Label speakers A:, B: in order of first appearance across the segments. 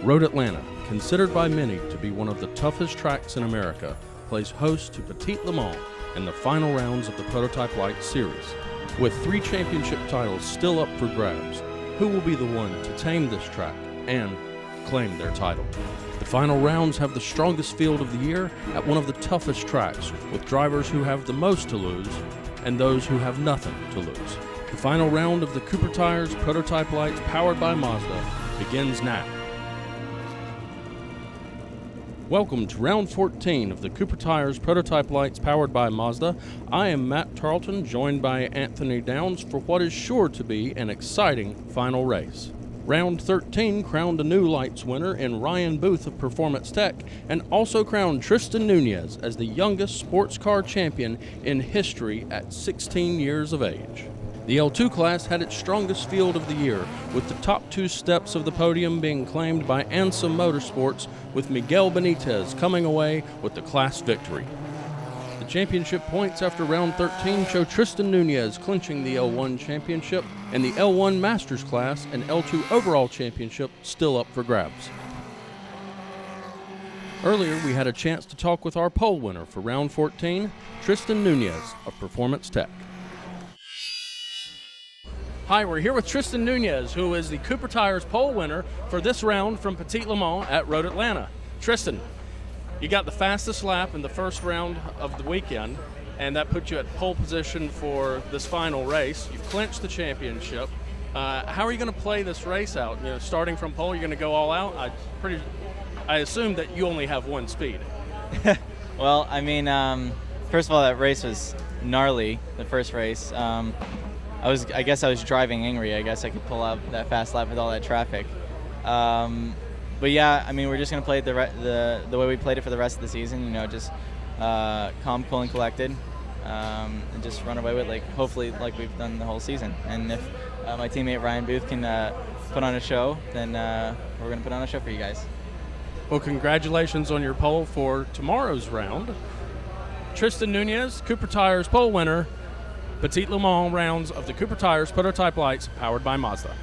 A: Road Atlanta, considered by many to be one of the toughest tracks in America, plays host to Petit Le Mans in the final rounds of the Prototype Light Series. With 3 championship titles still up for grabs, who will be the one to tame this track and claim their title? The final rounds have the strongest field of the year at one of the toughest tracks, with drivers who have the most to lose and those who have nothing to lose. The final round of the Cooper Tires Prototype Lights powered by Mazda begins now. Welcome to round 14 of the Cooper Tires Prototype Lights powered by Mazda. I am Matt Tarleton, joined by Anthony Downs for what is sure to be an exciting final race. Round 13 crowned a new lights winner in Ryan Booth of Performance Tech, and also crowned Tristan Nunez as the youngest sports car champion in history at 16 years of age. The L2 class had its strongest field of the year, with the top 2 steps of the podium being claimed by ANSA Motorsports, with Miguel Benitez coming away with the class victory. The championship points after round 13 show Tristan Nunez clinching the L1 championship, and the L1 Masters class and L2 overall championship still up for grabs. Earlier, we had a chance to talk with our pole winner for round 14, Tristan Nunez of Performance Tech. Hi, we're here with Tristan Nunez, who is the Cooper Tires pole winner for this round from Petit Le Mans at Road Atlanta. Tristan, you got the fastest lap in the first round of the weekend, and that put you at pole position for this final race. You've clinched the championship. How are you going to play this race out? You know, starting from pole, you're going to go all out? I assume that you only have one speed.
B: Well, I mean, first of all, that race was gnarly, the first race. I guess I was driving angry. I guess I could pull out that fast lap with all that traffic. But yeah, I mean, we're just gonna play it the way we played it for the rest of the season. You know, just calm, cool, and collected, and just run away with hopefully like we've done the whole season. And if my teammate Ryan Booth can put on a show, then we're gonna put on a show for you guys.
A: Well, congratulations on your pole for tomorrow's round. Tristan Nunez, Cooper Tires pole winner. Petit Le Mans rounds of the Cooper Tires Prototype Lights powered by Mazda.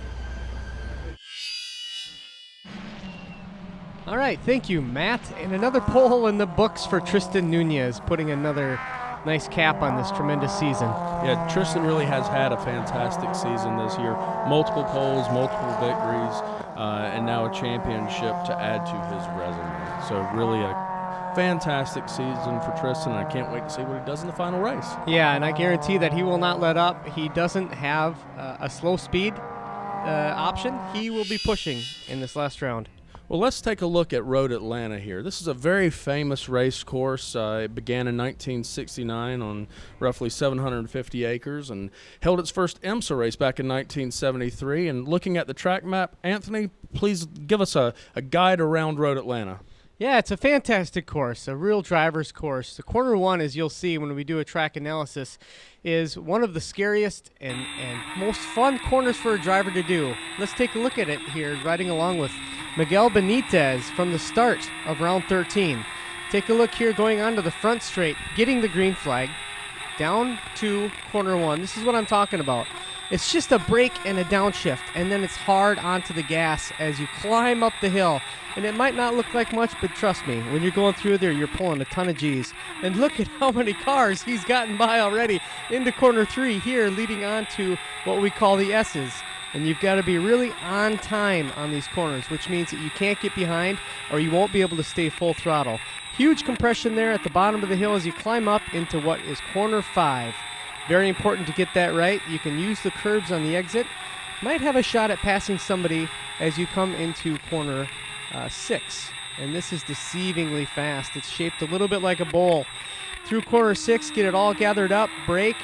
C: All right, thank you, Matt. And another pole in the books for Tristan Nunez, putting another nice cap on this tremendous season.
A: Yeah, Tristan really has had a fantastic season this year. Multiple poles, multiple victories, and now a championship to add to his resume. So really a fantastic season for Tristan, and I can't wait to see what he does in the final race.
C: Yeah, and I guarantee that he will not let up. He doesn't have a slow speed option. He will be pushing in this last round.
A: Well, let's take a look at Road Atlanta here. This is a very famous race course. It began in 1969 on roughly 750 acres and held its first IMSA race back in 1973. And looking at the track map, Anthony, please give us a guide around Road Atlanta.
C: Yeah, it's a fantastic course, a real driver's course. The corner 1, as you'll see when we do a track analysis, is one of the scariest and most fun corners for a driver to do. Let's take a look at it here, riding along with Miguel Benitez from the start of round 13. Take a look here going on to the front straight, getting the green flag, down to corner 1. This is what I'm talking about. It's just a brake and a downshift, and then it's hard onto the gas as you climb up the hill. And it might not look like much, but trust me, when you're going through there, you're pulling a ton of G's. And look at how many cars he's gotten by already into corner 3 here, leading on to what we call the S's. And you've got to be really on time on these corners, which means that you can't get behind or you won't be able to stay full throttle. Huge compression there at the bottom of the hill as you climb up into what is corner 5. Very important to get that right. You can use the curbs on the exit. Might have a shot at passing somebody as you come into corner 6. And this is deceivingly fast. It's shaped a little bit like a bowl. Through corner 6, get it all gathered up, brake,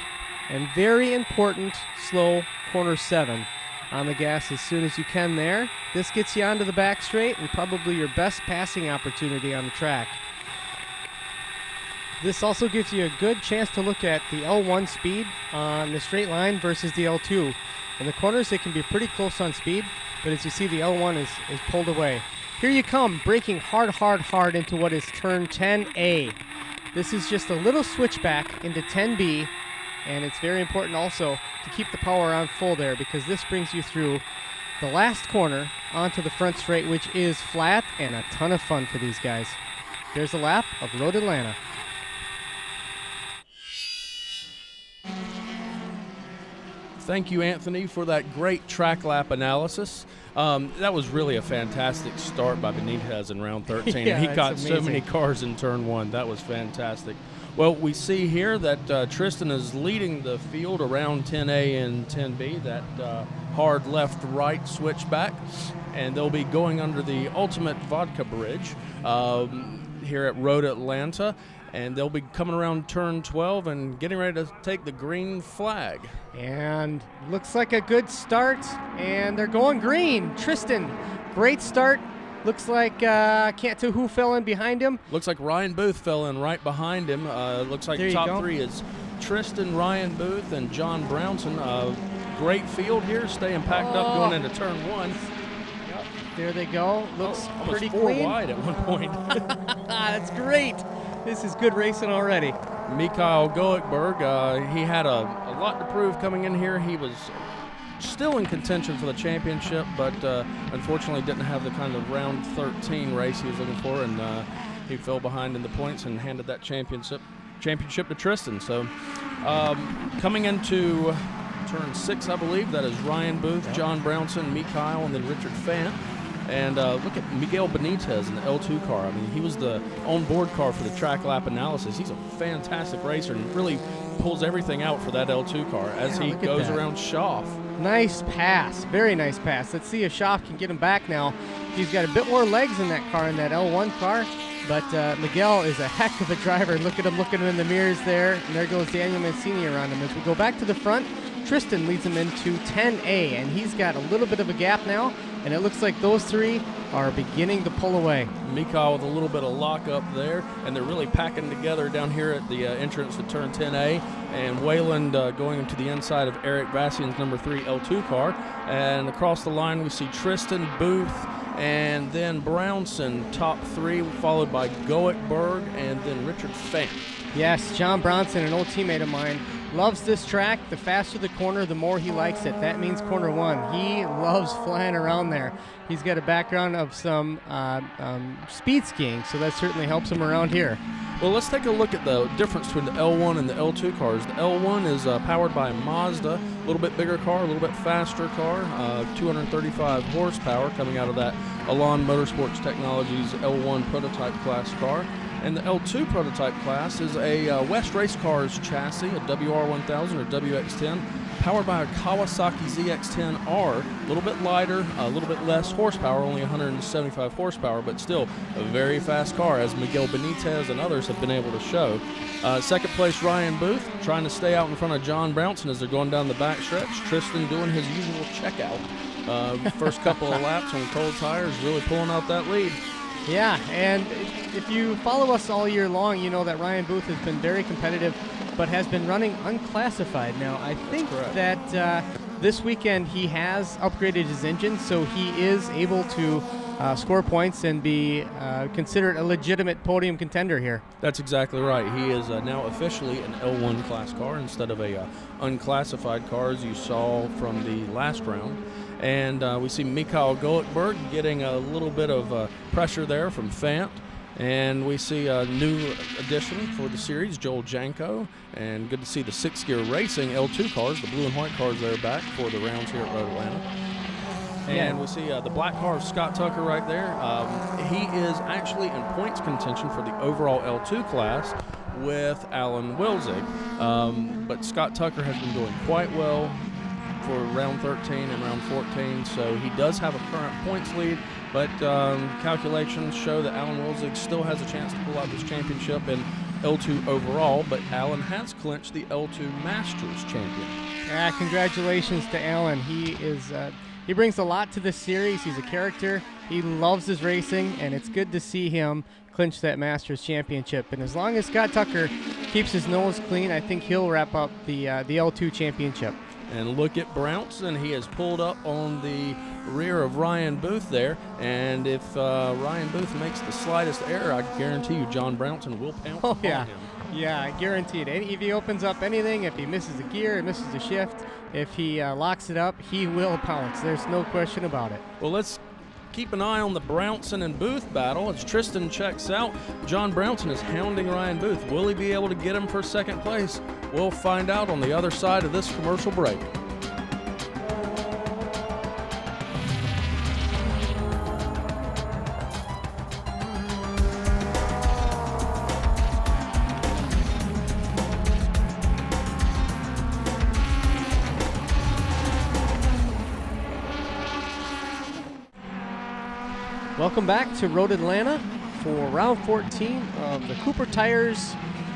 C: and very important, slow corner 7. On the gas as soon as you can there. This gets you onto the back straight and probably your best passing opportunity on the track. This also gives you a good chance to look at the L1 speed on the straight line versus the L2. In the corners, they can be pretty close on speed, but as you see, the L1 is pulled away. Here you come, braking hard into what is turn 10A. This is just a little switchback into 10B, and it's very important also to keep the power on full there because this brings you through the last corner onto the front straight, which is flat and a ton of fun for these guys. There's a lap of Road Atlanta.
A: Thank you, Anthony, for that great track lap analysis. That was really a fantastic start by Benitez in round 13.
C: Yeah,
A: He got
C: it's
A: so
C: amazing.
A: many cars in turn one. That was fantastic. Well, we see here that Tristan is leading the field around 10A and 10B, that hard left-right switchback, and they'll be going under the Ultimate Vodka Bridge here at Road Atlanta. And they'll be coming around turn 12 and getting ready to take the green flag.
C: And looks like a good start, and they're going green. Tristan, great start. Looks like, can't tell who fell in behind him.
A: Looks like Ryan Booth fell in right behind him. Looks like
C: There you
A: top
C: go.
A: three is Tristan, Ryan Booth, and John Brownson. Great field here, staying packed up going into turn one.
C: There they go. Looks
A: Almost
C: pretty
A: four
C: clean.
A: wide at one point.
C: That's great. This is good racing already.
A: Mikhail Goekberg, he had a lot to prove coming in here. He was still in contention for the championship, but unfortunately didn't have the kind of round 13 race he was looking for, and he fell behind in the points and handed that championship to Tristan. So coming into turn 6, I believe, that is Ryan Booth, John Brownson, Mikhail, and then Richard Fant. And look at Miguel Benitez in the L2 car. I mean, he was the on-board car for the track lap analysis. He's a fantastic racer and really pulls everything out for that L2 car as he
C: look at
A: goes
C: that.
A: around Schaff.
C: Nice pass. Very nice pass. Let's see if Schaff can get him back now. He's got a bit more legs in that car, in that L1 car. But Miguel is a heck of a driver. Look at him in the mirrors there. And there goes Daniel Mancini around him. As we go back to the front, Tristan leads him into 10A, and he's got a little bit of a gap now, and it looks like those three are beginning to pull away.
A: Mikhail with a little bit of lock up there, and they're really packing together down here at the entrance to turn 10A, and Wayland going into the inside of Eric Bastian's number 3 L2 car. And across the line we see Tristan, Booth, and then Brownson, top 3, followed by Goekberg, and then Richard Fant.
C: Yes, John Brownson, an old teammate of mine, loves this track. The faster the corner, the more he likes it. That means corner 1. He loves flying around there. He's got a background of some speed skiing, so that certainly helps him around here.
A: Well, let's take a look at the difference between the L1 and the L2 cars. The L1 is powered by Mazda, a little bit bigger car, a little bit faster car, 235 horsepower coming out of that Elan Motorsports Technologies L1 prototype class car. And the L2 prototype class is a West Race Cars chassis, a WR1000 or WX10, powered by a Kawasaki ZX10R, a little bit lighter, a little bit less horsepower, only 175 horsepower, but still a very fast car, as Miguel Benitez and others have been able to show. Second place, Ryan Booth, trying to stay out in front of John Brownson as they're going down the backstretch. Tristan doing his usual checkout. First couple of laps on cold tires, really pulling out that lead.
C: Yeah, and if you follow us all year long, you know that Ryan Booth has been very competitive, but has been running unclassified. Now, I think that this weekend he has upgraded his engine, so he is able to score points and be considered a legitimate podium contender here.
A: That's exactly right. He is now officially an L1 class car instead of a unclassified car, as you saw from the last round. And we see Mikhail Goekberg getting a little bit of pressure there from Fant. And we see a new addition for the series, Joel Janko. And good to see the 6-gear racing L2 cars, the blue and white cars there, back for the rounds here at Road Atlanta. And we see the black car of Scott Tucker right there. He is actually in points contention for the overall L2 class with Alan Wilzig. But Scott Tucker has been doing quite well for round 13 and round 14, so he does have a current points lead, but calculations show that Alan Wilzig still has a chance to pull out this championship in L2 overall, but Alan has clinched the L2 Masters champion.
C: Yeah, congratulations to Alan. He brings a lot to this series. He's a character. He loves his racing, and it's good to see him clinch that Masters championship. And as long as Scott Tucker keeps his nose clean, I think he'll wrap up the L2 championship.
A: And look at Brownson. He has pulled up on the rear of Ryan Booth there. And if Ryan Booth makes the slightest error, I guarantee you John Brownson will pounce upon him.
C: Yeah, guaranteed. If he opens up anything, if he misses a gear, misses a shift, if he locks it up, he will pounce. There's no question about it.
A: Well, let's keep an eye on the Brownson and Booth battle. As Tristan checks out, John Brownson is hounding Ryan Booth. Will he be able to get him for second place? We'll find out on the other side of this commercial break.
C: Welcome back to Road Atlanta for round 14 of the Cooper Tires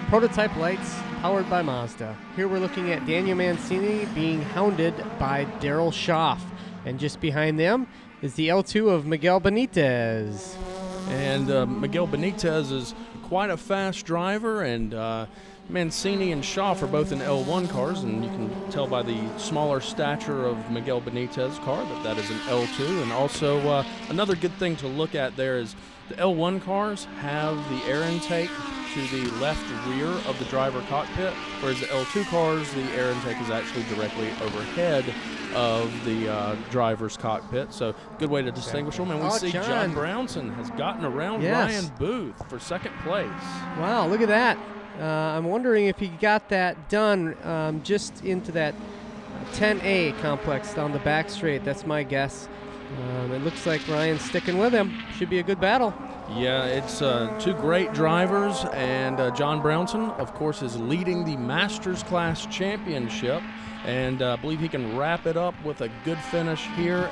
C: Prototype Lights powered by Mazda. Here we're looking at Daniel Mancini being hounded by Daryl Schaff. And just behind them is the L2 of Miguel Benitez.
A: And Miguel Benitez is quite a fast driver, and Mancini and Schaff are both in L1 cars, and you can tell by the smaller stature of Miguel Benitez's car that is an L2. And also another good thing to look at there is the L1 cars have the air intake to the left rear of the driver cockpit, whereas the L2 cars, the air intake is actually directly overhead of the driver's cockpit. So good way to distinguish them. And we see John Brownson has gotten around Ryan Booth for second place.
C: Wow, look at that. I'm wondering if he got that done just into that 10A complex down the back straight. That's my guess. It looks like Ryan's sticking with him. Should be a good battle.
A: Yeah, it's two great drivers, and John Brownson, of course, is leading the Masters Class Championship, and I believe he can wrap it up with a good finish here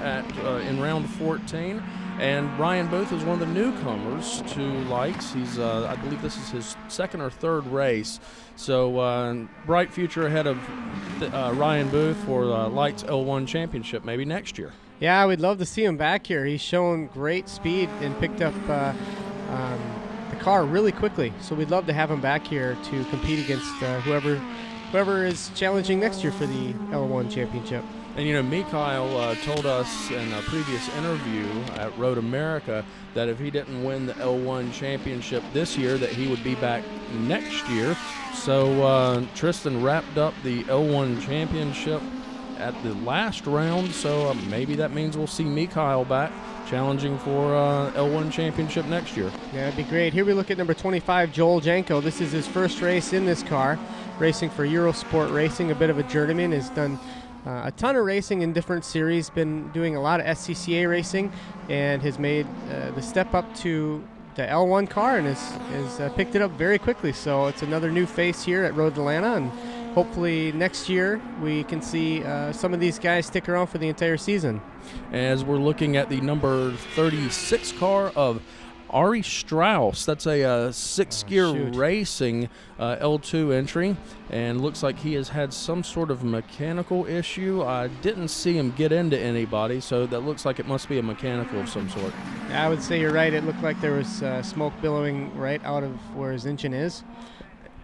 A: in round 14. And Ryan Booth is one of the newcomers to Lights. He's, I believe this is his second or third race. So bright future ahead of Ryan Booth for Lights L1 Championship maybe next year.
C: Yeah, we'd love to see him back here. He's shown great speed and picked up the car really quickly. So we'd love to have him back here to compete against whoever is challenging next year for the L1 Championship.
A: And, you know, Mikhail told us in a previous interview at Road America that if he didn't win the L1 Championship this year, that he would be back next year. So Tristan wrapped up the L1 Championship at the last round, so maybe that means we'll see Mikhail back challenging for L1 Championship next year.
C: Yeah, that'd be great. Here we look at number 25, Joel Janko. This is his first race in this car, racing for Eurosport Racing, a bit of a journeyman. Has done a ton of racing in different series, been doing a lot of SCCA racing, and has made the step up to the L1 car and has picked it up very quickly. So it's another new face here at Road Atlanta, and hopefully next year we can see some of these guys stick around for the entire season.
A: As we're looking at the number 36 car of Ari Strauss, that's a six-gear racing L2 entry, and looks like he has had some sort of mechanical issue. I didn't see him get into anybody, so that looks like it must be a mechanical of some sort.
C: Yeah, I would say you're right. It looked like there was smoke billowing right out of where his engine is.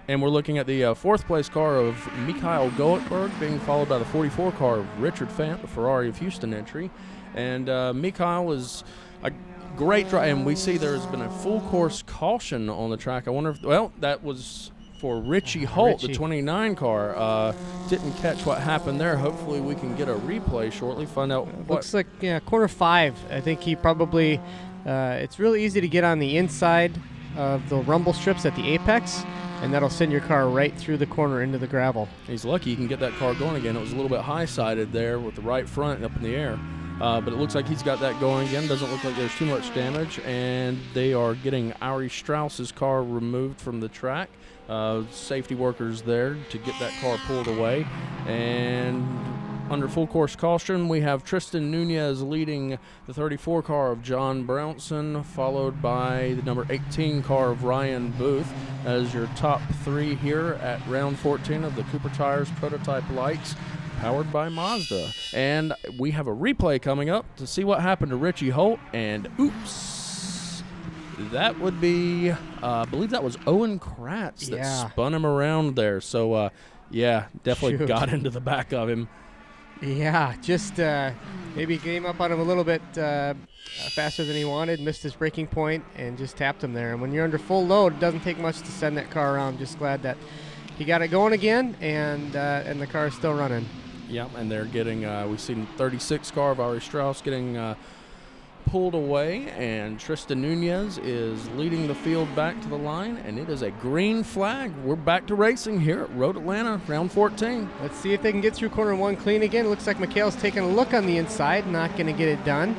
A: And we're looking at the fourth place car of Mikhail Goetberg, being followed by the 44 car of Richard Fant, the Ferrari of Houston entry. And Mikhail is a great driver, and we see there's been a full course caution on the track. I wonder if, well, that was for Richie Holt, the 29 car. Didn't catch what happened there. Hopefully we can get a replay shortly, find out what.
C: Looks like, yeah, corner 5. I think he probably, it's really easy to get on the inside of the rumble strips at the apex, and that'll send your car right through the corner into the gravel.
A: He's lucky he can get that car going again. It was a little bit high-sided there with the right front up in the air. But it looks like he's got that going again. Doesn't look like there's too much damage, and they are getting Ari Strauss's car removed from the track. Safety workers there to get that car pulled away. And under full course caution, we have Tristan Nunez leading the 34 car of John Brownson, followed by the number 18 car of Ryan Booth as your top three here at round 14 of the Cooper Tires Prototype Lights, powered by Mazda. And we have a replay coming up to see what happened to Richie Holt, and oops, that would be, I believe that was Owen Kratz that spun him around there. So, yeah, definitely got into the back of him.
C: Yeah, just maybe came up on him a little bit faster than he wanted, missed his braking point, and just tapped him there. And when you're under full load, it doesn't take much to send that car around. Just glad that he got it going again, and the car is still running.
A: Yep, and they're getting, we've seen 36 car of Ari Strauss getting pulled away, and Tristan Nunez is leading the field back to the line, and it is a green flag. We're back to racing here at Road Atlanta, round 14.
C: Let's see if they can get through corner 1 clean again. Looks like Mikhail's taking a look on the inside, not going to get it done.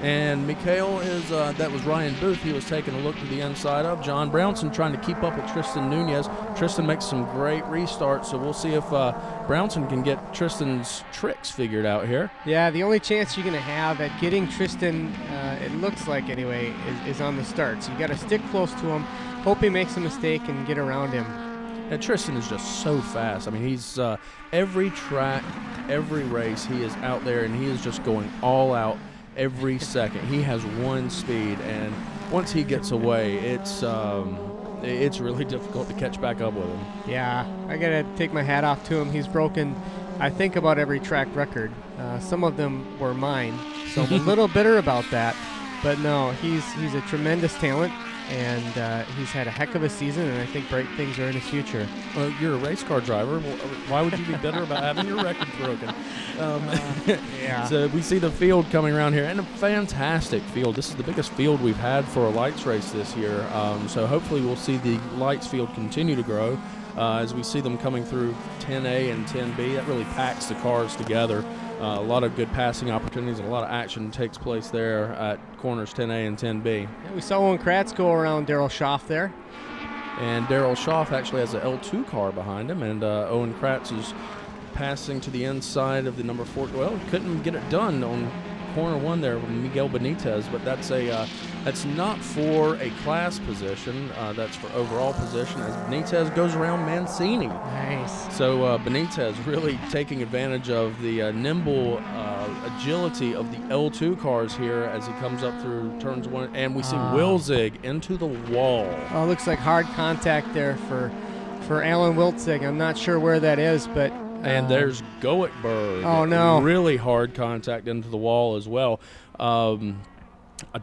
A: And Mikhail is, that was Ryan Booth. He was taking a look to the inside of John Brownson, trying to keep up with Tristan Nunez. Tristan makes some great restarts, so we'll see if Brownson can get Tristan's tricks figured out here.
C: Yeah, the only chance you're going to have at getting Tristan, it looks like anyway, is on the start. So you got to stick close to him, hope he makes a mistake and get around him.
A: And Tristan is just so fast. I mean, he's every track, every race, he is out there, and he is just going all out every second. He has one speed, and once he gets away, it's really difficult to catch back up with him.
C: Yeah, I gotta take my hat off to him. He's broken, I think, about every track record. Some of them were mine, so I'm a little bitter about that. But no, he's a tremendous talent, and he's had a heck of a season, and I think bright things are in his future.
A: Well, you're a race car driver. Why would you be bitter about having your record broken?
C: Yeah.
A: So we see the field coming around here, and a fantastic field. This is the biggest field we've had for a lights race this year. So hopefully we'll see the lights field continue to grow as we see them coming through 10A and 10B. That really packs the cars together. A lot of good passing opportunities and a lot of action takes place there at corners 10A and 10B.
C: Yeah, we saw Owen Kratz go around Daryl Schaff there.
A: And Daryl Schaff actually has an L2 car behind him, and Owen Kratz is passing to the inside of the number 4. Well, couldn't get it done on corner 1 there with Miguel Benitez, but that's not for a class position. That's for overall position as Benitez goes around Mancini.
C: Nice.
A: So Benitez really taking advantage of the nimble agility of the L2 cars here as he comes up through turns 1, and we see Wilzig into the wall.
C: Oh, looks like hard contact there for Alan Wiltzig. I'm not sure where that is, but
A: and there's Goetberg.
C: Oh, no.
A: Really hard contact into the wall as well. I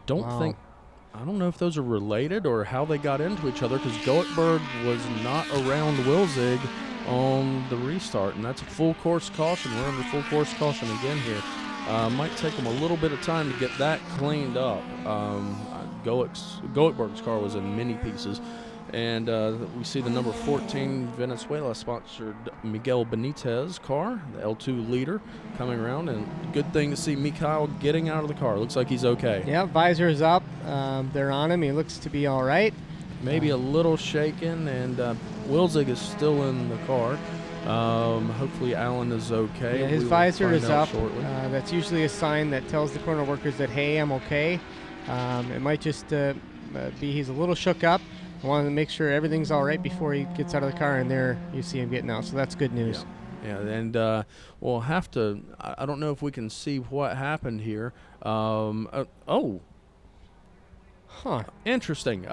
A: don't know if those are related or how they got into each other, because Goetberg was not around Wilzig on the restart, and that's a full course caution. We're under full course caution again here. Might take them a little bit of time to get that cleaned up. Goetberg's car was in many pieces. And we see the number 14 Venezuela-sponsored Miguel Benitez car, the L2 leader, coming around. And good thing to see Mikhail getting out of the car. Looks like he's okay.
C: Yeah, visor's up. They're on him. He looks to be all right.
A: Maybe a little shaken, and Wilzig is still in the car. Hopefully Alan is okay.
C: Yeah, his visor is up. That's usually a sign that tells the corner workers that, hey, I'm okay. It might just be he's a little shook up. I wanted to make sure everything's all right before he gets out of the car, and there you see him getting out. So that's good news.
A: Yeah, and we'll have to. I don't know if we can see what happened here. Interesting.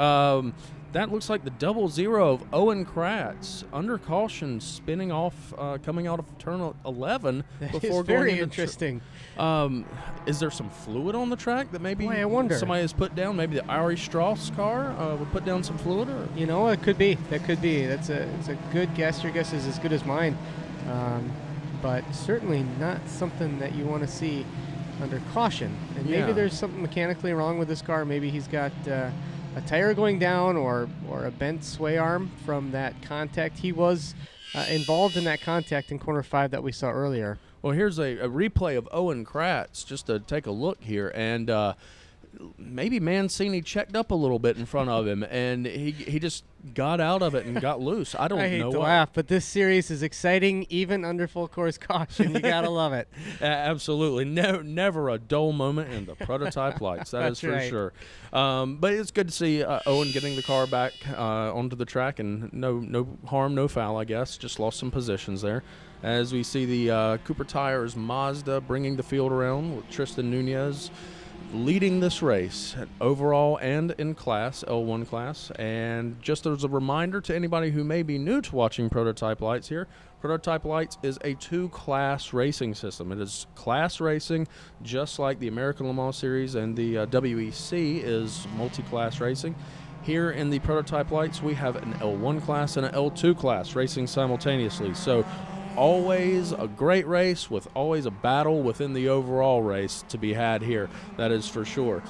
A: That looks like the 00 of Owen Kratz under caution, spinning off, coming out of turn 11
C: That
A: before
C: is very
A: going
C: interesting.
A: Is there some fluid on the track that maybe
C: I wonder.
A: somebody has put down? Maybe the Ari Strauss car would put down some fluid? Or?
C: You know, it could be. That could be. It's a good guess. Your guess is as good as mine. But certainly not something that you want to see under caution. And maybe there's something mechanically wrong with this car. Maybe he's got a tire going down or a bent sway arm from that contact. He was involved in that contact in corner 5 that we saw earlier.
A: Well, here's a replay of Owen Kratz just to take a look here, and maybe Mancini checked up a little bit in front of him, and he just got out of it and got loose. I don't know.
C: I hate to laugh, but this series is exciting even under full course caution. You gotta love it.
A: Absolutely, never a dull moment in the prototype lights. That is for
C: right.
A: sure. But it's good to see Owen getting the car back onto the track, and no harm, no foul. I guess just lost some positions there. As we see the Cooper Tires Mazda bringing the field around with Tristan Nunez leading this race overall and in class, L1 class. And just as a reminder to anybody who may be new to watching Prototype Lights here, Prototype Lights is a two-class racing system. It is class racing, just like the American Le Mans Series and the WEC is multi-class racing. Here in the Prototype Lights, we have an L1 class and an L2 class racing simultaneously. So always a great race with always a battle within the overall race to be had here. That is for sure.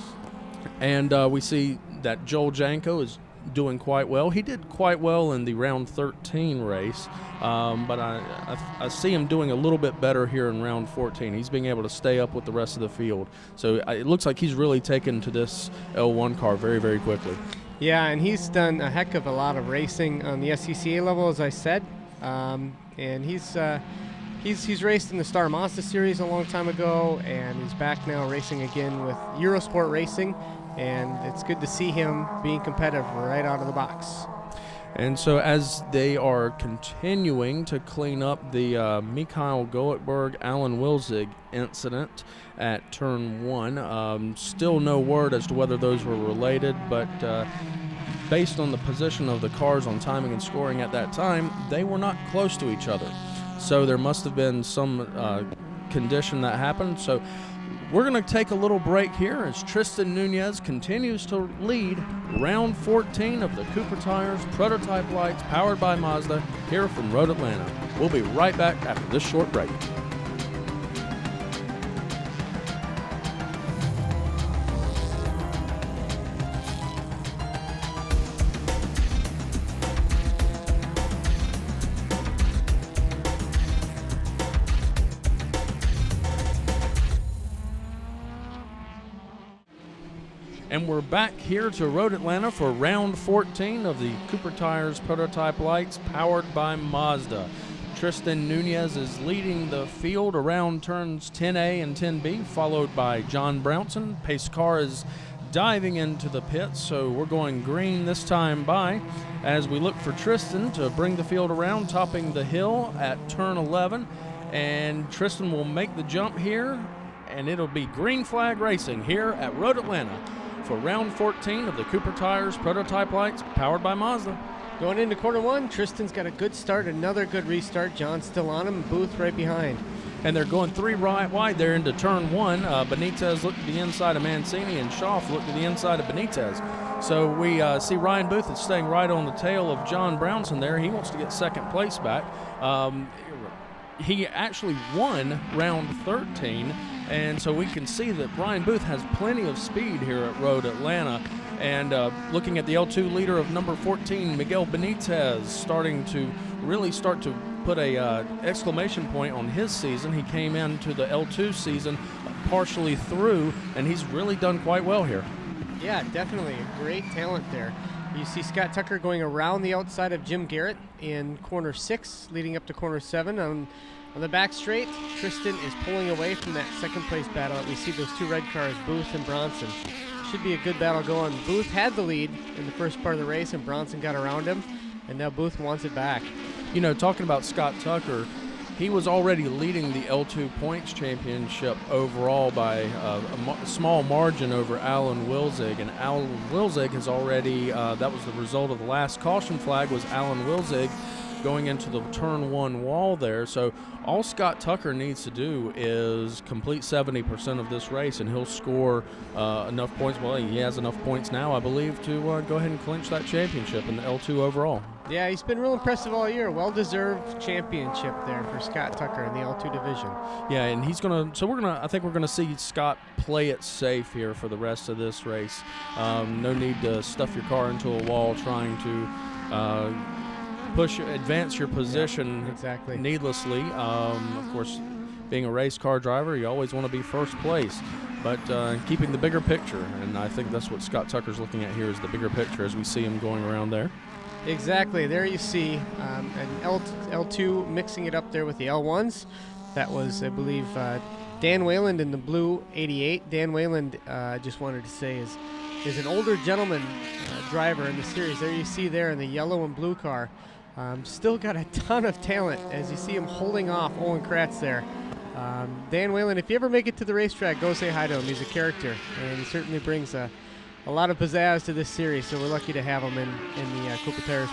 A: And we see that Joel Janko is doing quite well. He did quite well in the round 13 race, but I see him doing a little bit better here in round 14. He's being able to stay up with the rest of the field. So it looks like he's really taken to this L1 car very, very quickly.
C: Yeah, and he's done a heck of a lot of racing on the SCCA level, as I said. And he's raced in the Star Mazda series a long time ago, and he's back now racing again with Eurosport Racing, and it's good to see him being competitive right out of the box.
A: And so as they are continuing to clean up the Mikhail Goetberg, Alan Wilzig incident at turn 1, still no word as to whether those were related, but based on the position of the cars on timing and scoring at that time, they were not close to each other. So there must have been some condition that happened. So we're going to take a little break here as Tristan Nunez continues to lead round 14 of the Cooper Tires Prototype Lights powered by Mazda here from Road Atlanta. We'll be right back after this short break. And we're back here to Road Atlanta for round 14 of the Cooper Tires Prototype Lights powered by Mazda. Tristan Nunez is leading the field around turns 10A and 10B, followed by John Brownson. Pace car is diving into the pits, so we're going green this time by as we look for Tristan to bring the field around, topping the hill at turn 11. And Tristan will make the jump here, and it'll be green flag racing here at Road Atlanta for round 14 of the Cooper Tires Prototype Lights powered by Mazda.
C: Going into quarter 1, Tristan's got a good start, another good restart. John's still on him, Booth right behind.
A: And they're going 3 right wide there into turn 1. Benitez looked to the inside of Mancini, and Schaff looked to the inside of Benitez. So we see Ryan Booth is staying right on the tail of John Brownson there. He wants to get second place back. He actually won round 13. And so we can see that Ryan Booth has plenty of speed here at Road Atlanta. And looking at the L2 leader of number 14, Miguel Benitez, starting to really start to put a exclamation point on his season. He came into the L2 season partially through, and he's really done quite well here.
C: Yeah, definitely a great talent there. You see Scott Tucker going around the outside of Jim Garrett in corner 6, leading up to corner 7. On the back straight, Tristan is pulling away from that second place battle. We see those 2 red cars, Booth and Bronson. Should be a good battle going. Booth had the lead in the first part of the race, and Bronson got around him, and now Booth wants it back.
A: You know, talking about Scott Tucker, he was already leading the L2 points championship overall by a small margin over Alan Wilzig, and Alan Wilzig has already, that was the result of the last caution flag, was Alan Wilzig going into the turn 1 wall there. So all Scott Tucker needs to do is complete 70% of this race, and he'll score enough points. Well, he has enough points now, I believe, to go ahead and clinch that championship in the L2 overall.
C: Yeah, he's been real impressive all year. Well-deserved championship there for Scott Tucker in the L2 division.
A: Yeah, and he's gonna. So I think we're gonna see Scott play it safe here for the rest of this race. No need to stuff your car into a wall trying to advance your position
C: exactly
A: needlessly. Of course, being a race car driver, you always want to be first place, but keeping the bigger picture, and I think that's what Scott Tucker's looking at here, is the bigger picture as we see him going around there.
C: Exactly. There you see an L2 mixing it up there with the L1s. That was, I believe, Dan Wayland in the blue 88. Dan Wayland, just wanted to say, is an older gentleman driver in the series. There you see there in the yellow and blue car. Still got a ton of talent as you see him holding off Owen Kratz there. Dan Whalen, if you ever make it to the racetrack, go say hi to him. He's a character, and he certainly brings a lot of pizzazz to this series, so we're lucky to have him in the Cooper Tires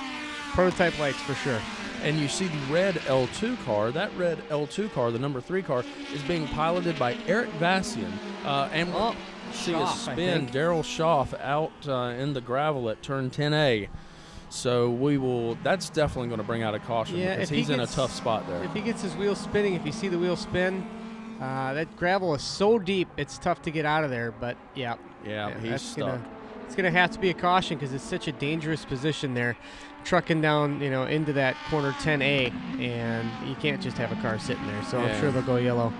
C: prototype lights for sure.
A: And you see the red L2 car. That red L2 car, the number 3 car, is being piloted by Eric Vassian. And we'll see a spin. Daryl Schaff out in the gravel at turn 10A. So that's definitely going to bring out a caution because he's in a tough spot there.
C: If he gets his wheels spinning, if you see the wheel spin, that gravel is so deep, it's tough to get out of there. But yeah,
A: he's stuck.
C: It's going to have to be a caution because it's such a dangerous position there, trucking down, into that corner 10A, and you can't just have a car sitting there. So I'm sure they'll go yellow.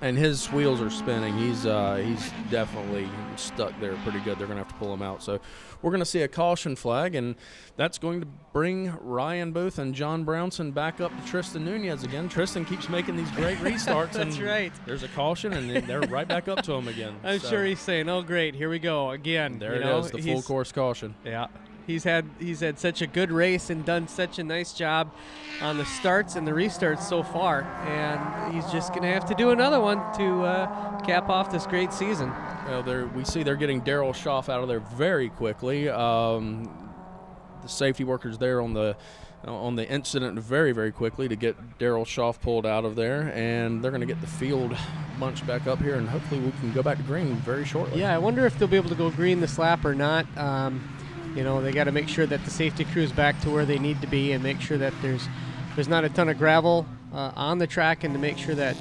C: And
A: his wheels are spinning. He's definitely stuck there pretty good. They're going to have to pull him out. So we're going to see a caution flag, and that's going to bring Ryan Booth and John Brownson back up to Tristan Nunez again. Tristan keeps making these great restarts.
C: That's right.
A: There's a caution, and they're right back up to him again.
C: I'm sure he's saying, "Oh, great, here we go again."
A: There it is, the full course caution.
C: Yeah. He's had such a good race and done such a nice job on the starts and the restarts so far, and he's just going to have to do another one to cap off this great season.
A: Well, we see they're getting Daryl Schaff out of there very quickly. The safety workers there on the incident very, very quickly to get Daryl Schaff pulled out of there, and they're going to get the field bunched back up here, and hopefully we can go back to green very shortly.
C: Yeah, I wonder if they'll be able to go green this lap or not. They got to make sure that the safety crew's back to where they need to be and make sure that there's not a ton of gravel on the track, and to make sure that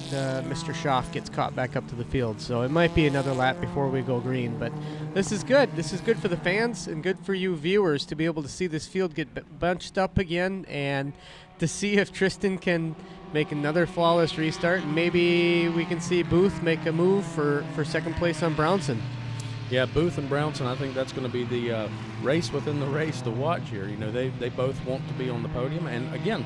C: Mr. Schaff gets caught back up to the field. So it might be another lap before we go green, but this is good. This is good for the fans and good for you viewers to be able to see this field get bunched up again and to see if Tristan can make another flawless restart, and maybe we can see Booth make a move for second place on Brownson.
A: Yeah, Booth and Brownson, I think that's going to be the race within the race to watch here. They both want to be on the podium. And, again,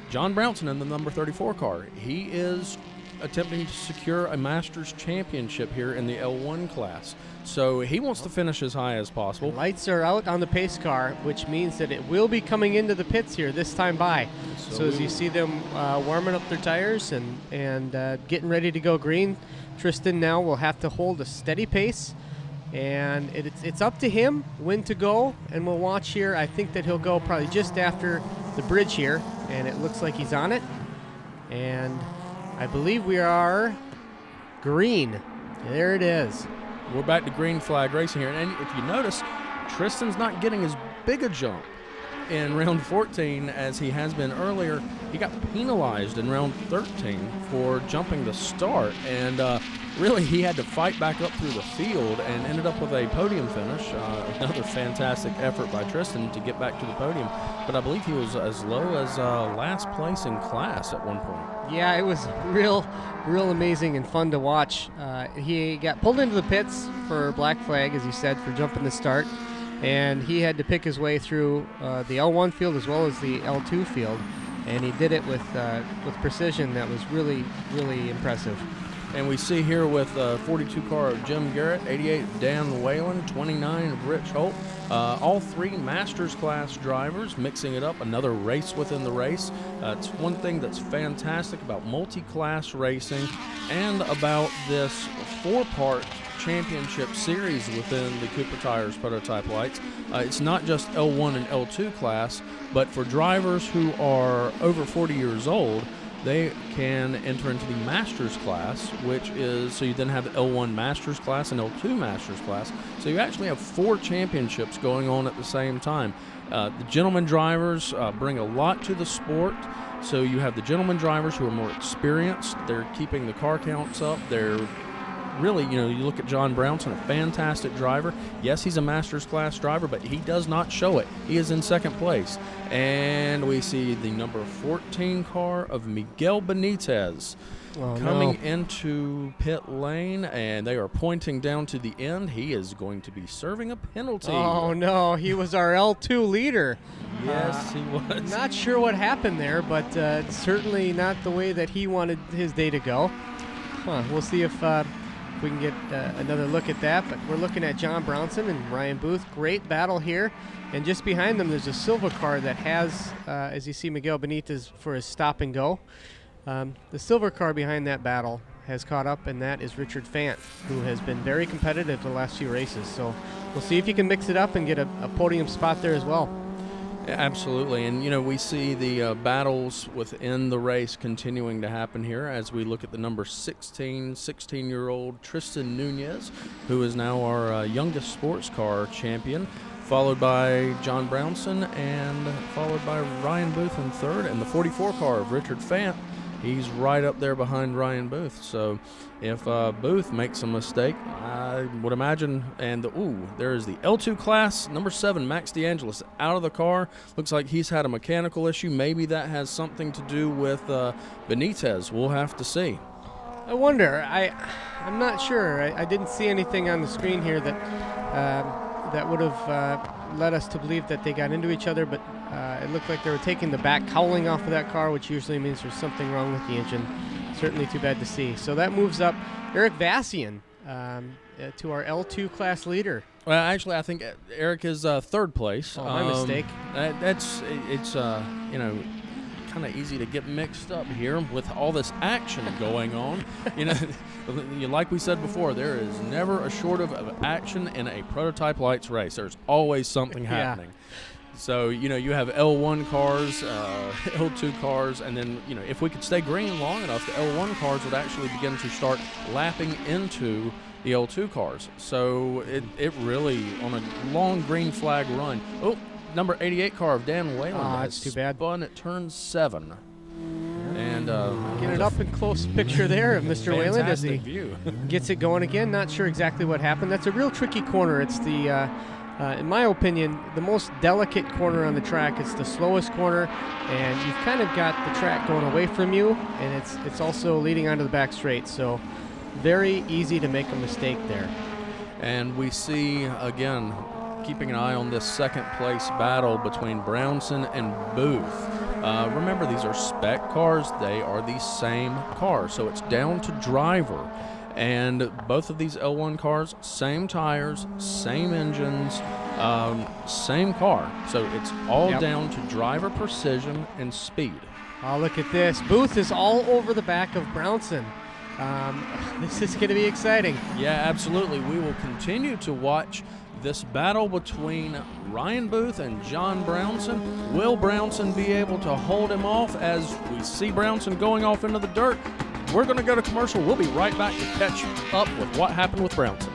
A: John Brownson in the number 34 car, he is attempting to secure a Masters championship here in the L1 class. So he wants to finish as high as possible.
C: The lights are out on the pace car, which means that it will be coming into the pits here this time by. So as you see them warming up their tires and getting ready to go green, Tristan now will have to hold a steady pace. And it's up to him when to go, and we'll watch here. I think that he'll go probably just after the bridge here, and it looks like he's on it. And I believe we are green. There it is.
A: We're back to green flag racing here. And if you notice, Tristan's not getting as big a jump in round 14 as he has been earlier. He got penalized in round 13 for jumping the start, and really he had to fight back up through the field and ended up with a podium finish. Another fantastic effort by Tristan to get back to the podium, but I believe he was as low as last place in class at one point.
C: Yeah, it was real amazing and fun to watch. He got pulled into the pits for black flag, as you said, for jumping the start. And he had to pick his way through the L1 field as well as the L2 field, and he did it with precision that was really, really impressive.
A: And we see here with 42 car of Jim Garrett, 88 Dan Whalen, 29 of Rich Holt, all three Masters class drivers mixing it up, another race within the race. It's one thing that's fantastic about multi-class racing and about this four-part championship series within the Cooper Tires prototype lights. It's not just L1 and L2 class, but for drivers who are over 40 years old, they can enter into the Masters class, which is, so you then have the L1 Masters class and L2 Masters class. So you actually have 4 championships going on at the same time. The gentleman drivers bring a lot to the sport. So you have the gentleman drivers who are more experienced. They're keeping the car counts up. They're really, you look at John Brownson, a fantastic driver. Yes, he's a Masters class driver, but he does not show it. He is in second place. And we see the number 14 car of Miguel Benitez coming into pit lane, and they are pointing down to the end. He is going to be serving a penalty.
C: Oh, no, he was our L2 leader.
A: Yes, he was.
C: Not sure what happened there, but certainly not the way that he wanted his day to go. We'll see if we can get another look at that, but we're looking at John Brownson and Ryan Booth. Great battle here, and just behind them there's a silver car that has, as you see, Miguel Benitez for his stop and go. The silver car behind that battle has caught up, and that is Richard Fant, who has been very competitive the last few races. So we'll see if he can mix it up and get a podium spot there as well.
A: Absolutely, and we see the battles within the race continuing to happen here as we look at the number 16-year-old Tristan Nunez, who is now our youngest sports car champion, followed by John Brownson and followed by Ryan Booth in third, and the 44 car of Richard Fant. He's right up there behind Ryan Booth. So if Booth makes a mistake, I would imagine, and there is the L2 class, number 7, Max DeAngelis, out of the car. Looks like he's had a mechanical issue. Maybe that has something to do with Benitez. We'll have to see.
C: I wonder. I'm not sure. I didn't see anything on the screen here that would have led us to believe that they got into each other, but it looked like they were taking the back cowling off of that car, which usually means there's something wrong with the engine. Certainly too bad to see. So that moves up Eric Vassian to our L2 class leader.
A: Well, actually, I think Eric is third place.
C: Oh, my mistake.
A: It's kind of easy to get mixed up here with all this action going on. Like we said before, there is never a shortage of action in a prototype lights race. There's always something happening.
C: Yeah.
A: So, you have L1 cars, L2 cars, and then, if we could stay green long enough, the L1 cars would actually begin to start lapping into the L2 cars. So it really, on a long green flag run. Oh, number 88 car of Dan Whalen
C: that's too bad.
A: Spun at turn 7. And
C: get it up and close picture there of Mr. Whalen as he
A: view.
C: gets it going again. Not sure exactly what happened. That's a real tricky corner. It's the in my opinion, the most delicate corner on the track. It's the slowest corner, and you've kind of got the track going away from you, and it's also leading onto the back straight. So very easy to make a mistake there.
A: And we see, again, keeping an eye on this second place battle between Brownson and Booth. Remember, these are spec cars. They are the same car, so it's down to driver. And both of these L1 cars, same tires, same engines, same car. So it's all down to driver precision and speed.
C: Oh, look at this. Booth is all over the back of Brownson. This is going to be exciting.
A: Yeah, absolutely. We will continue to watch this battle between Ryan Booth and John Brownson. Will Brownson be able to hold him off as we see Brownson going off into the dirt? We're going to go to commercial. We'll be right back to catch up with what happened with Brownson.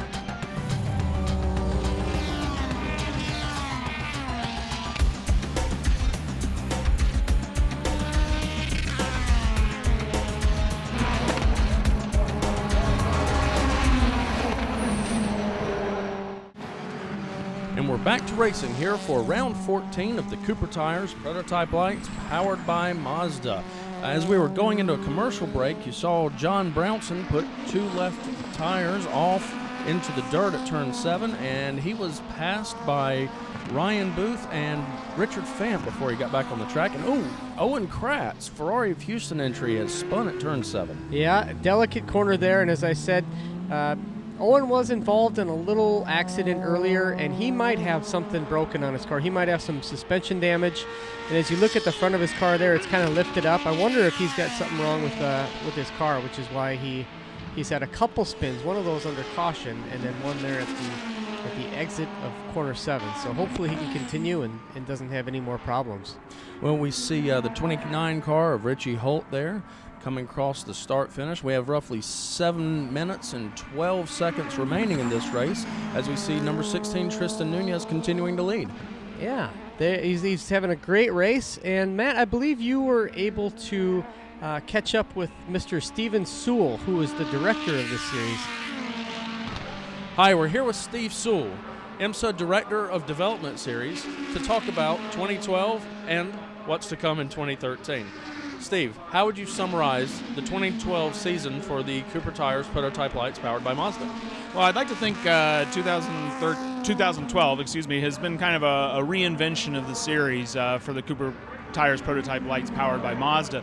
A: And we're back to racing here for round 14 of the Cooper Tires Prototype Lights powered by Mazda. As we were going into a commercial break, you saw John Brownson put 2 left tires off into the dirt at turn 7, and he was passed by Ryan Booth and Richard Fant before he got back on the track. And Owen Kratz, Ferrari of Houston entry, has spun at turn 7.
C: Yeah, delicate corner there, and as I said, Owen was involved in a little accident earlier, and he might have something broken on his car. He might have some suspension damage. And as you look at the front of his car there, it's kind of lifted up. I wonder if he's got something wrong with his car, which is why he's had a couple spins, one of those under caution, and then one there at the exit of corner 7. So hopefully he can continue and doesn't have any more problems.
A: Well, we see the 29 car of Richie Holt there coming across the start-finish. We have roughly 7 minutes and 12 seconds remaining in this race as we see number 16, Tristan Nunez, continuing to lead.
C: Yeah, he's having a great race. And, Matt, I believe you were able to catch up with Mr. Steven Sewell, who is the director of this series.
A: Hi, we're here with Steve Sewell, IMSA Director of Development Series, to talk about 2012 and what's to come in 2013. Steve, how would you summarize the 2012 season for the Cooper Tires Prototype Lights powered by Mazda?
D: Well, I'd like to think 2012 has been kind of a reinvention of the series for the Cooper Tires Prototype Lights powered by Mazda.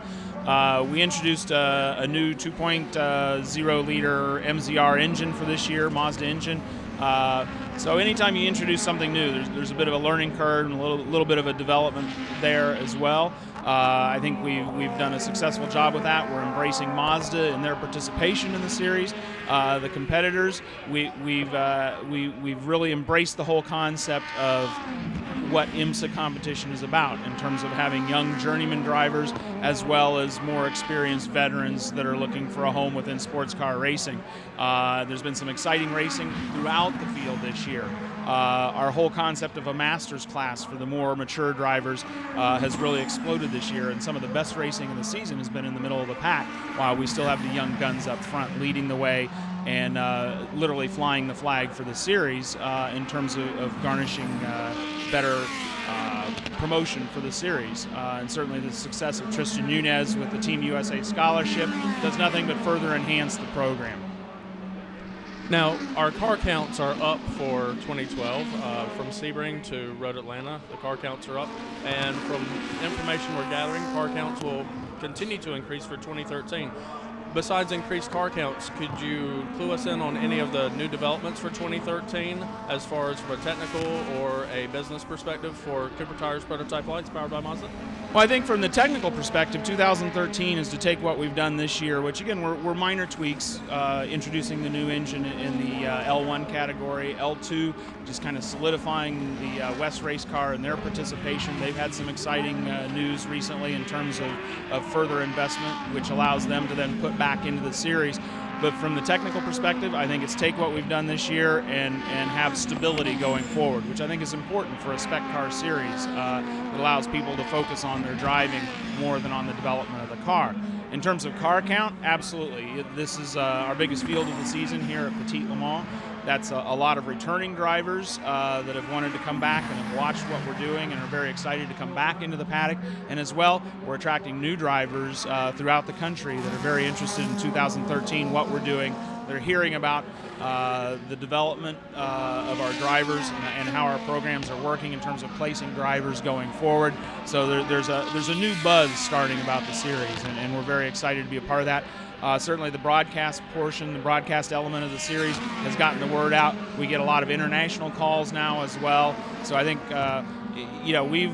D: We introduced a new 2.0 liter MZR engine for this year, Mazda engine. So anytime you introduce something new, there's a bit of a learning curve and a little bit of a development there as well. I think we've done a successful job with that. We're embracing Mazda in their participation in the series. The competitors, we've really embraced the whole concept of what IMSA competition is about in terms of having young journeyman drivers as well as more experienced veterans that are looking for a home within sports car racing. There's been some exciting racing throughout the field this year. Our whole concept of a master's class for the more mature drivers has really exploded this year, and some of the best racing in the season has been in the middle of the pack, while we still have the young guns up front leading the way and literally flying the flag for the series in terms of garnishing better promotion for the series. And certainly the success of Tristan Nunez with the Team USA scholarship does nothing but further enhance the program.
A: Now, our car counts are up for 2012. From Sebring to Road Atlanta, the car counts are up. And from information we're gathering, car counts will continue to increase for 2013. Besides increased car counts, could you clue us in on any of the new developments for 2013 as far as from a technical or a business perspective for Cooper Tires Prototype Lights powered by Mazda?
D: Well, I think from the technical perspective, 2013 is to take what we've done this year, which again were minor tweaks, introducing the new engine in the L1 category, L2 just kind of solidifying the West race car and their participation. They've had some exciting news recently in terms of further investment, which allows them to then put back into the series. But from the technical perspective, I think it's take what we've done this year and have stability going forward, which I think is important for a spec car series. It allows people to focus on their driving more than on the development of the car. In terms of car count, absolutely. This is our biggest field of the season here at Petit Le Mans. That's a lot of returning drivers that have wanted to come back and have watched what we're doing and are very excited to come back into the paddock. And as well, we're attracting new drivers throughout the country that are very interested in 2013, what we're doing. They're hearing about the development of our drivers and how our programs are working in terms of placing drivers going forward. So there's a new buzz starting about the series, and we're very excited to be a part of that. Certainly the broadcast portion, the broadcast element of the series has gotten the word out. We get a lot of international calls now as well. So I think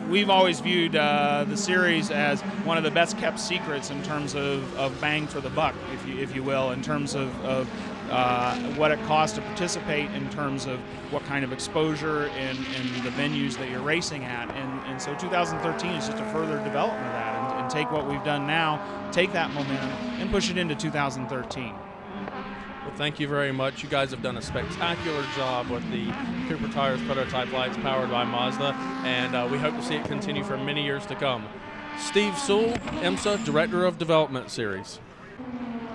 D: we've always viewed the series as one of the best kept secrets in terms of bang for the buck, if you will, in terms of what it costs to participate, in terms of what kind of exposure and the venues that you're racing at. And so 2013 is just a further development of that, and take what we've done now, take that momentum, and push it into 2013.
A: Well, thank you very much. You guys have done a spectacular job with the Cooper Tires Prototype Lights powered by Mazda, and we hope to see it continue for many years to come. Steve Sewell, IMSA Director of Development Series.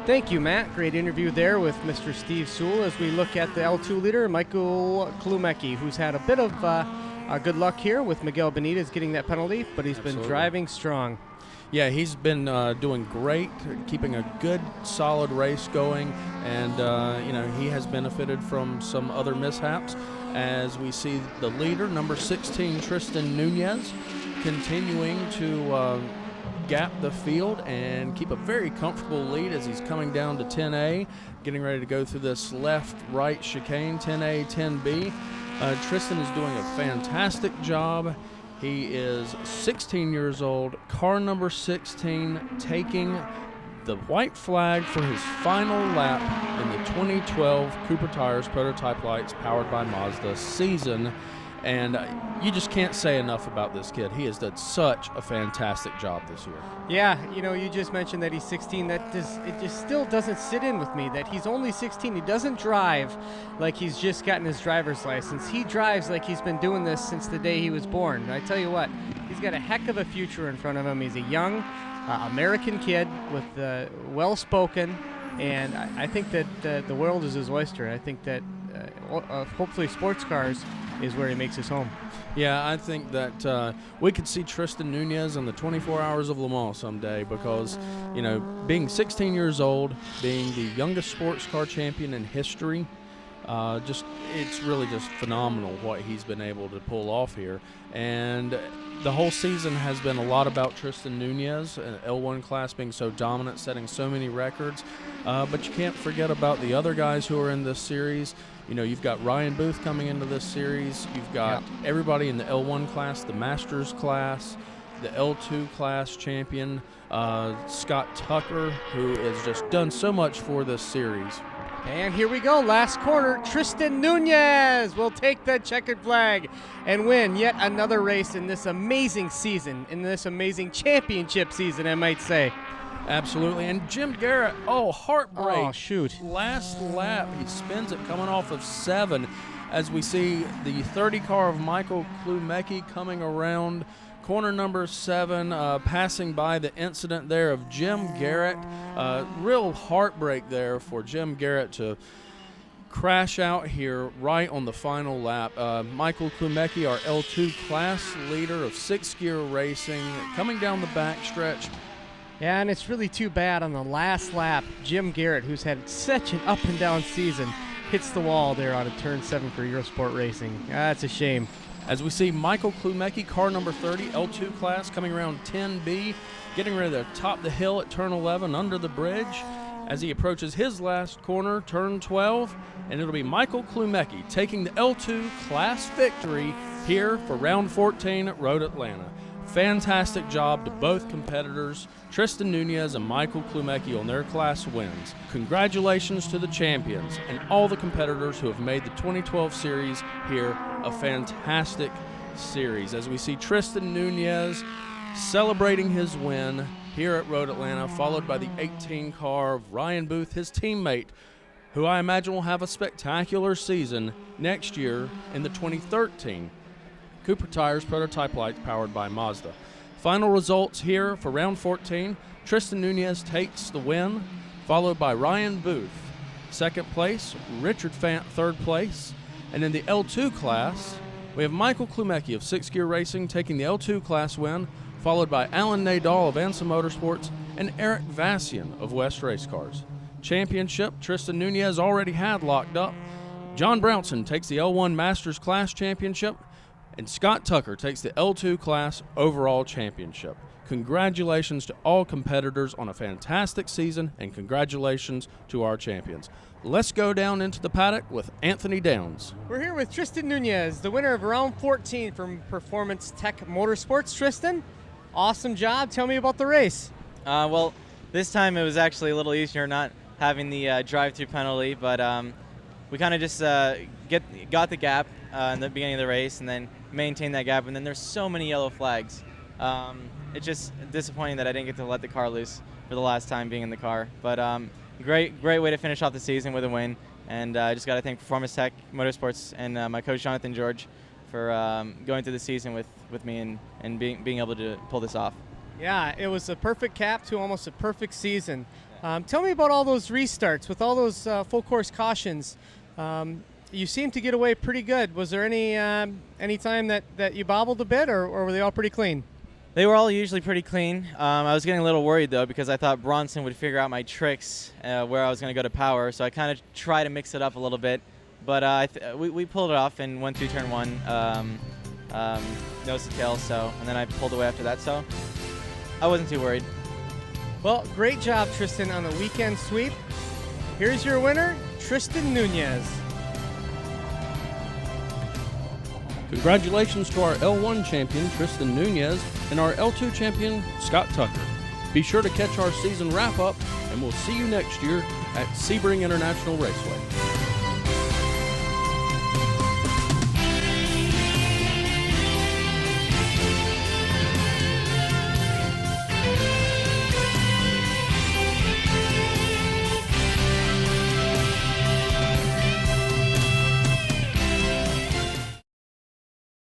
C: Thank you, Matt. Great interview there with Mr. Steve Sewell as we look at the L2 leader, Michael Kulumecki, who's had a bit of good luck here with Miguel Benitez getting that penalty, but he's been driving strong.
A: Yeah, he's been doing great, keeping a good, solid race going, and he has benefited from some other mishaps. As we see the leader, number 16, Tristan Nunez, continuing to gap the field and keep a very comfortable lead as he's coming down to 10A, getting ready to go through this left-right chicane, 10A, 10B. Tristan is doing a fantastic job. He is 16 years old, car number 16, taking the white flag for his final lap in the 2012 Cooper Tires Prototype Lights powered by Mazda season. And you just can't say enough about this kid. He has done such a fantastic job this year.
C: Yeah, you just mentioned that he's 16. It just still doesn't sit in with me that he's only 16. He doesn't drive like he's just gotten his driver's license. He drives like he's been doing this since the day he was born. And I tell you what, he's got a heck of a future in front of him. He's a young American kid with well-spoken, and I think that the world is his oyster. I think that hopefully sports cars is where he makes his home.
A: Yeah, I think that we could see Tristan Nunez in the 24 Hours of Le Mans someday because, being 16 years old, being the youngest sports car champion in history, it's really just phenomenal what he's been able to pull off here. And the whole season has been a lot about Tristan Nunez, L1 class being so dominant, setting so many records. But you can't forget about the other guys who are in this series. You've got Ryan Booth coming into this series. You've got everybody in the L1 class, the Masters class, the L2 class champion, Scott Tucker, who has just done so much for this series.
C: And here we go, last corner. Tristan Nunez will take the checkered flag and win yet another race in this amazing season, in this amazing championship season, I might say.
A: Absolutely. And Jim Garrett, heartbreak.
C: Oh, shoot.
A: Last lap, he spins it coming off of 7 as we see the 30 car of Michael Klumecki coming around corner number 7, passing by the incident there of Jim Garrett. Real heartbreak there for Jim Garrett to crash out here right on the final lap. Michael Klumecki, our L2 class leader of 6-gear racing, coming down the backstretch.
C: Yeah, and it's really too bad on the last lap. Jim Garrett, who's had such an up and down season, hits the wall there on a turn 7 for Eurosport Racing. That's a shame.
A: As we see Michael Klumecki, car number 30, L2 class, coming around 10B, getting ready to top the hill at turn 11 under the bridge as he approaches his last corner, turn 12, and it'll be Michael Klumecki taking the L2 class victory here for round 14 at Road Atlanta. Fantastic job to both competitors, Tristan Nunez and Michael Klumecki, on their class wins. Congratulations to the champions and all the competitors who have made the 2012 series here a fantastic series. As we see Tristan Nunez celebrating his win here at Road Atlanta, followed by the 18 car of Ryan Booth, his teammate, who I imagine will have a spectacular season next year in the 2013 Cooper Tires Prototype Lights powered by Mazda. Final results here for round 14. Tristan Nunez takes the win, followed by Ryan Booth, second place, Richard Fant, third place. And in the L2 class, we have Michael Klumecki of 6-Gear Racing taking the L2 class win, followed by Alan Nadal of Ansa Motorsports and Eric Vassian of West Race Cars. Championship, Tristan Nunez already had locked up. John Brownson takes the L1 Masters Class Championship, and Scott Tucker takes the L2 Class Overall Championship. Congratulations to all competitors on a fantastic season, and congratulations to our champions. Let's go down into the paddock with Anthony Downs.
C: We're here with Tristan Nunez, the winner of round 14 from Performance Tech Motorsports. Tristan, awesome job. Tell me about the race.
B: Well, this time it was actually a little easier not having the drive-through penalty, but we kind of just got the gap in the beginning of the race and then maintained that gap, and then there's so many yellow flags. It's just disappointing that I didn't get to let the car loose for the last time being in the car. But great way to finish off the season with a win, and I just got to thank Performance Tech Motorsports and my coach Jonathan George for going through the season with me and being able to pull this off.
C: Yeah, it was a perfect cap to almost a perfect season. Tell me about all those restarts with all those full course cautions. You seemed to get away pretty good. Was there any time that you bobbled a bit, or were they all pretty clean?
B: They were all usually pretty clean. I was getting a little worried, though, because I thought Bronson would figure out my tricks where I was going to go to power, so I kind of tried to mix it up a little bit. But we pulled it off and went through turn 1, nose to tail, and then I pulled away after that, so I wasn't too worried.
C: Well, great job, Tristan, on the weekend sweep. Here's your winner, Tristan Nunez.
A: Congratulations to our L1 champion, Tristan Nunez, and our L2 champion, Scott Tucker. Be sure to catch our season wrap-up, and we'll see you next year at Sebring International Raceway.